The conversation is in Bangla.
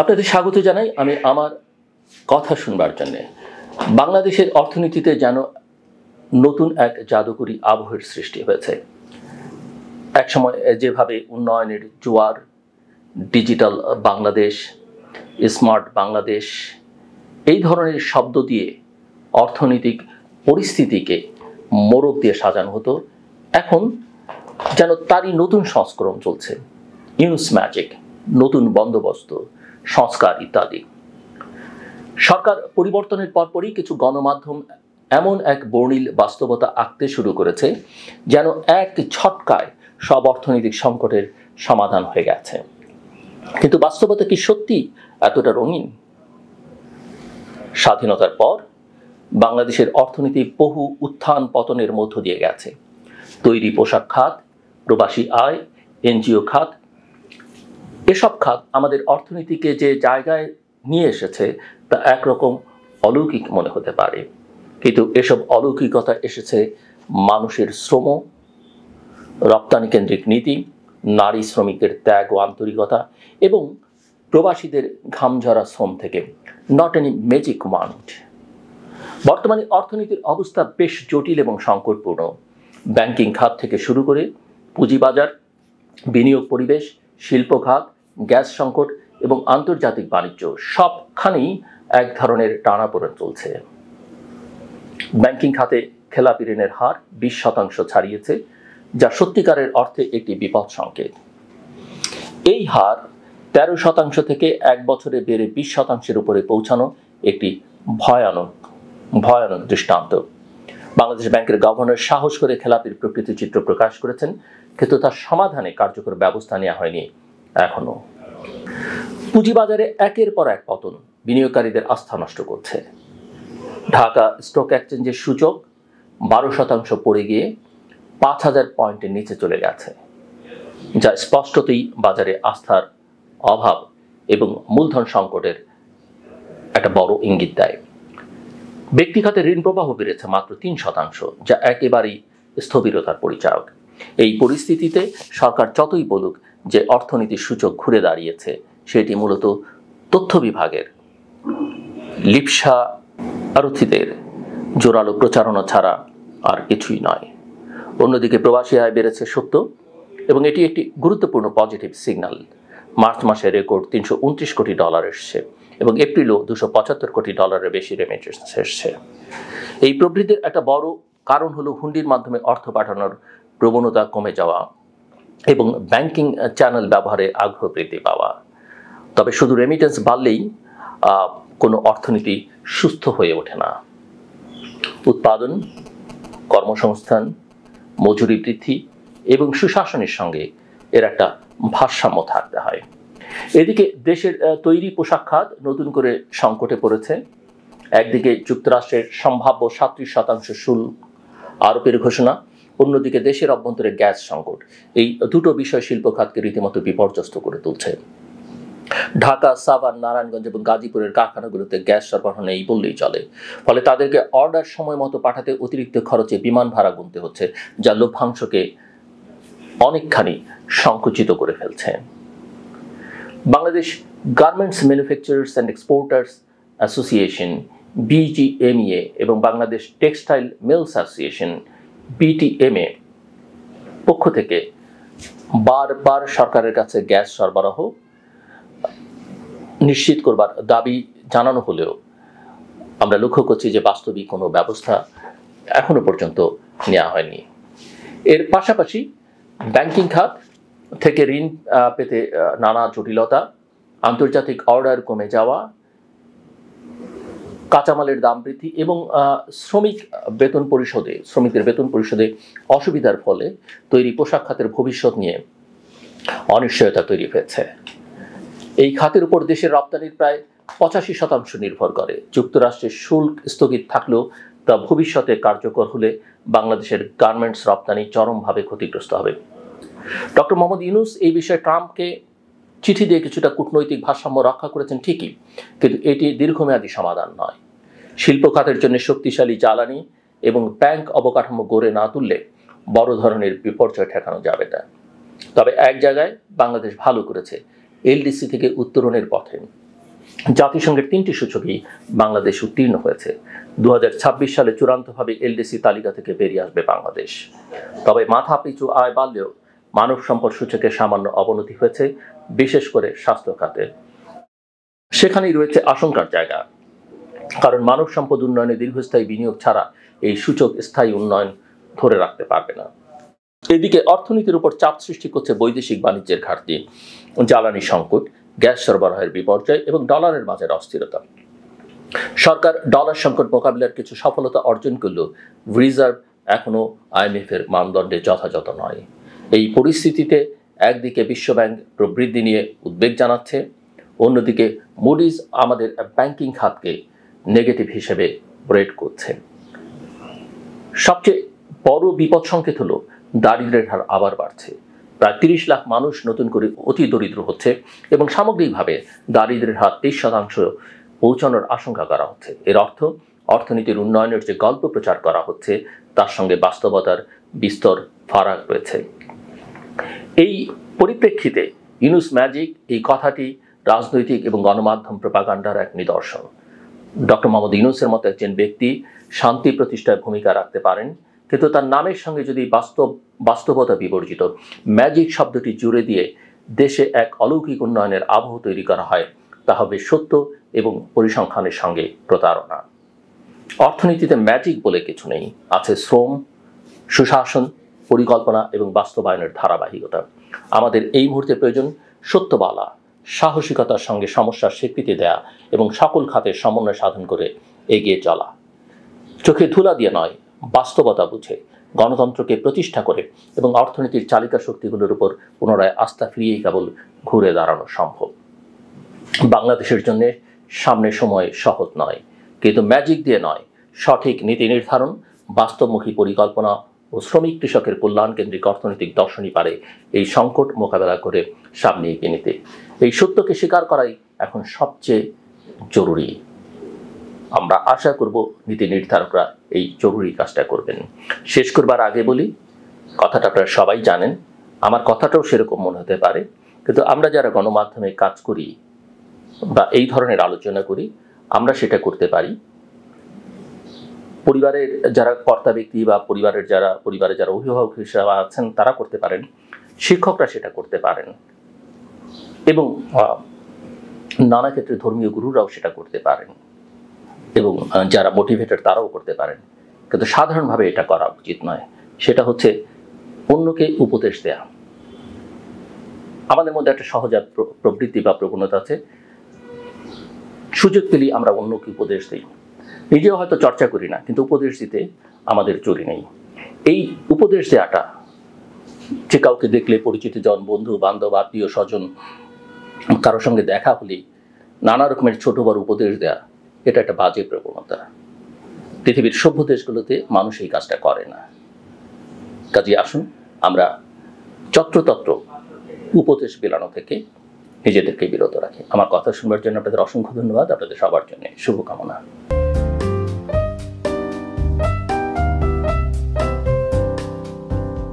আপনাদের স্বাগত জানাই আমি আমার কথা শুনবার জন্য। বাংলাদেশের অর্থনীতিতে যেন নতুন এক জাদুকরী আবহের সৃষ্টি হয়েছে। একসময় যেভাবে উন্নয়নের জোয়ার, ডিজিটাল বাংলাদেশ, স্মার্ট বাংলাদেশ এই ধরনের শব্দ দিয়ে অর্থনৈতিক পরিস্থিতিকে মোড়ক দিয়ে সাজানো হতো, এখন যেন তারই নতুন সংস্করণ চলছে। ইউনুস ম্যাজিক, নতুন বন্দোবস্ত, সংস্কার ইত্যাদি। সরকার পরিবর্তনের পরপরই কিছু গণমাধ্যম এমন এক বর্ণিল বাস্তবতা আঁকতে শুরু করেছে যেন এক ঝটকায় সব অর্থনৈতিক সংকটের সমাধান হয়ে গেছে। কিন্তু বাস্তবতা কি সত্যি এতটা রঙিন? স্বাধীনতার পর বাংলাদেশের অর্থনীতি বহু উত্থান পতনের মধ্য দিয়ে গেছে। তৈরি পোশাক খাত, প্রবাসী আয়, এনজিও খাত, এসব খাত আমাদের অর্থনীতিকে যে জায়গায় নিয়ে এসেছে তা একরকম অলৌকিক মনে হতে পারে, কিন্তু এসব অলৌকিকতা এসেছে মানুষের শ্রম, রপ্তানি কেন্দ্রিক নীতি, নারী শ্রমিকদের ত্যাগ ও আন্তরিকতা এবং প্রবাসীদের ঘামঝরা শ্রম থেকে। Not any magic wand. বর্তমানে অর্থনীতির অবস্থা বেশ জটিল এবং সংকটপূর্ণ। ব্যাংকিং খাত থেকে শুরু করে পুঁজিবাজার, বিনিয়োগ পরিবেশ, শিল্প খাত, গ্যাস সংকট এবং আন্তর্জাতিক বাণিজ্য সবখানেই এক ধরনের টানাপোড়েন চলছে। ব্যাংকিং খাতে খেলাপি ঋণের হার 20% ছাড়িয়েছে, যা সত্যিকারের অর্থে একটি বিপদ সংকেত। এই হার 13% থেকে এক বছরে বেড়ে 20%-এর উপরে পৌঁছানো একটি ভয়ানক দৃষ্টান্ত। বাংলাদেশ ব্যাংকের গভর্নর সাহস করে খেলাপির প্রকৃতির চিত্র প্রকাশ করেছেন, কিন্তু তার সমাধানে কার্যকর ব্যবস্থা নেওয়া হয়নি এখনো। পুঁজিবাজারে একের পর এক পতন বিনিয়োগকারীদের আস্থা নষ্ট করছে। ঢাকা স্টক এক্সচেঞ্জের সূচক 12% পড়ে গিয়ে 5000 পয়েন্টের নিচে চলে গেছে, যা স্পষ্টতই বাজারে আস্থার অভাব এবং মূলধন সংকটের একটা বড় ইঙ্গিত দেয়। ব্যক্তিখাতে ঋণ প্রবাহ বেড়েছে মাত্র 3%, যা একেবারেই স্থবিরতার পরিচায়ক। এই পরিস্থিতিতে সরকার যতই বলুক যে অর্থনীতির সূচক ঘুরে দাঁড়িয়েছে, সেটি মূলত তথ্য বিভাগের লিপ্সা আরথীদের জোরালো প্রচারণা ছাড়া আর কিছুই নয়। অন্যদিকে প্রবাসী আয় বেড়েছে সত্য এবং এটি একটি গুরুত্বপূর্ণ পজিটিভ সিগন্যাল। মার্চ মাসে রেকর্ড $329 কোটি এসছে এবং এপ্রিলও $275 কোটি বেশি রেমিটেন্স এসছে। এই প্রবৃদ্ধির একটা বড় কারণ হলো হুন্ডির মাধ্যমে অর্থ পাঠানোর প্রবণতা কমে যাওয়া এবং ব্যাংকিং চ্যানেল ব্যবহারে আগ্রহ বৃদ্ধি পাওয়া। তবে শুধু রেমিটেন্স বাড়লেই কোনো অর্থনীতি সুস্থ হয়ে ওঠে না। উৎপাদন, কর্মসংস্থান, মজুরি বৃদ্ধি এবং সুশাসনের সঙ্গে এর একটা ভারসাম্য থাকতে হয়। এদিকে দেশের তৈরি পোশাক খাত নতুন করে সংকটে পড়েছে। একদিকে যুক্তরাষ্ট্রের সম্ভাব্য 37% শুল্ক আরোপের ঘোষণা, অন্যদিকে দেশের অভ্যন্তরে গ্যাস সংকট। এই দুটো বিষয় শিল্প খাতকে রীতিমতো বিপর্যস্ত করে তুলছে। ঢাকা, সাভার, নারায়ণগঞ্জ এবং গাজীপুরের কারখানাগুলোতে গ্যাস সরবরাহ নেই বললেই চলে। ফলে তাদেরকে অর্ডার সময় মতো পাঠাতে অতিরিক্ত খরচে বিমান ভাড়া গুনতে হচ্ছে, যা লভ্যাংশকে অনেকখানি সংকুচিত করে ফেলছে। Bangladesh garments manufacturers and exporters association BGMEA এবং Bangladesh textile mills association BTMA পক্ষ থেকে বারবার সরকারের কাছে গ্যাস সরবরাহ নিশ্চিত করবার দাবি জানানো হলেও আমরা লক্ষ্য করছি যে বাস্তবিক কোনো ব্যবস্থা এখনো পর্যন্ত নেওয়া হয়নি। এর পাশাপাশি ব্যাংকিং খাত থেকে ঋণ পেতে নানা জটিলতা, আন্তর্জাতিক অর্ডার কমে যাওয়া, কাঁচামালের দাম বৃদ্ধি এবং শ্রমিকদের বেতন পরিশোধে অসুবিধার ফলে তৈরি পোশাক খাতের ভবিষ্যৎ নিয়ে অনিশ্চয়তা তৈরি হয়েছে। এই খাতের উপর দেশের রপ্তানির প্রায় 85% নির্ভর করে। যুক্তরাষ্ট্রের শুল্ক স্থগিত থাকলেও তা ভবিষ্যতে কার্যকর হলে বাংলাদেশের গার্মেন্টস রপ্তানি চরমভাবে ক্ষতিগ্রস্ত হবে। ডক্টর মোহাম্মদ ইউনুস এই বিষয়ে ট্রাম্পকে চিঠি দিয়ে কিছুটা কূটনৈতিক ভারসাম্য রক্ষা করেছেন ঠিকই, কিন্তু এটি দীর্ঘমেয়াদী সমাধান নয়। শিল্প খাতের জন্য শক্তিশালী জ্বালানি এবং ব্যাংক অবকাঠামো গড়ে না তুললে বড় ধরনের বিপর্যয় ঠেকানো যাবে না। তবে এক জায়গায় বাংলাদেশ ভালো করেছে, এলডিসি থেকে উত্তরণের পথে জাতিসংঘের 3টি সূচকই বাংলাদেশ উত্তীর্ণ হয়েছে। 2026 সালে চূড়ান্তভাবে এলডিসি তালিকা থেকে বেরিয়ে আসবে বাংলাদেশ। তবে মাথাপিছু আয় বাড়লেও মানব সম্পদ সূচকে সামান্য অবনতি হয়েছে, বিশেষ করে স্বাস্থ্য খাতে। সেখানেই রয়েছে আশঙ্কার জায়গা, কারণ মানব সম্পদ উন্নয়নে দীর্ঘস্থায়ী বিনিয়োগ ছাড়া এই সূচক স্থায়ী উন্নয়ন ধরে রাখতে পারবে না। এদিকে অর্থনীতির উপর চাপ সৃষ্টি করছে বৈদেশিক বাণিজ্যের ঘাটতি, জ্বালানি সংকট, গ্যাস সরবরাহের বিপর্যয় এবং ডলারের বাজার অস্থিরতা। সরকার ডলার সংকট মোকাবিলার কিছু সফলতা অর্জন করলেও রিজার্ভ এখনো IMF এর মানদণ্ডে যথাযথ নয়। এই পরিস্থিতিতে একদিকে বিশ্বব্যাংক প্রবৃদ্ধি নিয়ে উদ্বেগ জানাচ্ছে, অন্যদিকে মুডিজ আমাদের ব্যাংকিং খাতকে নেগেটিভ হিসেবে রেট করছে। সবচেয়ে বড় বিপদ সংকেত হলো দারিদ্র্যের হার আবার বাড়ছে। প্রায় 30 লাখ মানুষ নতুন করে অতি দরিদ্র হচ্ছে এবং সামগ্রিকভাবে দারিদ্র্যের হার 23% পৌঁছানোর আশঙ্কা করা হচ্ছে। এর অর্থ অর্থনীতির উন্নয়নের যে গল্প প্রচার করা হচ্ছে তার সঙ্গে বাস্তবতার বিস্তর ফারাক রয়েছে। এই পরিপ্রেক্ষিতে ইউনুস ম্যাজিক এই কথাটি রাজনৈতিক এবং গণমাধ্যম প্রপাগান্ডার এক নিদর্শন। ডক্টর মোহাম্মদ ইউনুসের মতো একজন ব্যক্তি শান্তি প্রতিষ্ঠায় ভূমিকা রাখতে পারেন, কিন্তু তার নামের সঙ্গে যদি বাস্তবতা বিবর্জিত ম্যাজিক শব্দটি জুড়ে দিয়ে দেশে এক অলৌকিক উন্নয়নের আবহ তৈরি করা হয়, তা হবে সত্য এবং পরিসংখ্যানের সঙ্গে প্রতারণা। অর্থনীতিতে ম্যাজিক বলে কিছু নেই, আছে শ্রম, সুশাসন, পরিকল্পনা এবং বাস্তবায়নের ধারাবাহিকতা। আমাদের এই মুহূর্তে প্রয়োজন সত্য বলা, সাহসিকতার সঙ্গে সমস্যার স্বীকৃতি দেয়া এবং সকল খাতের সমন্বয় সাধন করে এগিয়ে চলা। চোখে ধুলা দিয়ে নয়, বাস্তবতা বুঝে, গণতন্ত্রকে প্রতিষ্ঠা করে এবং অর্থনীতির চালিকা শক্তিগুলোর উপর পুনরায় আস্থা ফিরিয়েই কেবল ঘুরে দাঁড়ানো সম্ভব। বাংলাদেশের জন্য সামনের সময় সহজ নয়, কিন্তু ম্যাজিক দিয়ে নয়, সঠিক নীতি নির্ধারণ, বাস্তবমুখী পরিকল্পনা ও শ্রমিক কৃষকের কল্যাণ কেন্দ্রিক অর্থনৈতিক দর্শনই পারে এই সংকট মোকাবেলা করে সামনে এগিয়ে নিতে। এই সত্যকে স্বীকার করাই এখন সবচেয়ে জরুরি। আমরা আশা করব নীতি নির্ধারকরা এই জরুরি কাজটা করবেন। শেষ করবার আগে বলি, কথাটা আপনারা সবাই জানেন, আমার কথাটাও সেরকম মনে হতে পারে, কিন্তু আমরা যারা গণমাধ্যমে কাজ করি বা এই ধরনের আলোচনা করি, আমরা সেটা করতে পারি। পরিবারের যারা কর্তা ব্যক্তি বা পরিবারে যারা অভিভাবক হিসেবে আছেন তারা করতে পারেন, শিক্ষকরা সেটা করতে পারেন এবং নানা ক্ষেত্রে ধর্মীয় গুরুরাও সেটা করতে পারেন এবং যারা মোটিভেটর তারাও করতে পারেন। কিন্তু সাধারণভাবে এটা করা উচিত নয়। সেটা হচ্ছে অন্যকে উপদেশ দেয়া। আমাদের মধ্যে একটা সহজাত প্রবৃত্তি বা প্রবণতা আছে, সুযোগ পেলেই আমরা অন্যকে উপদেশ দিই। নিজেও হয়তো চর্চা করি না, কিন্তু উপদেশ দিতে আমাদের চুরি নেই। এই উপদেশ দেওয়াটা, যে কাউকে দেখলে পরিচিত জন, বন্ধু বান্ধব, আত্মীয় স্বজন কারোর সঙ্গে দেখা হলেই নানা রকমের ছোট বড় উপদেশ দেয়া, এটা একটা বাজে প্রবণতা। পৃথিবীর সভ্য দেশগুলোতে মানুষ এই কাজটা করে না। কাজে আসুন আমরা যত্রতত্র উপদেশ বিলানো থেকে নিজেদেরকে বিরত রাখি। আমার কথা শুনবার জন্য আপনাদের অসংখ্য ধন্যবাদ। আপনাদের সবার জন্য শুভকামনা।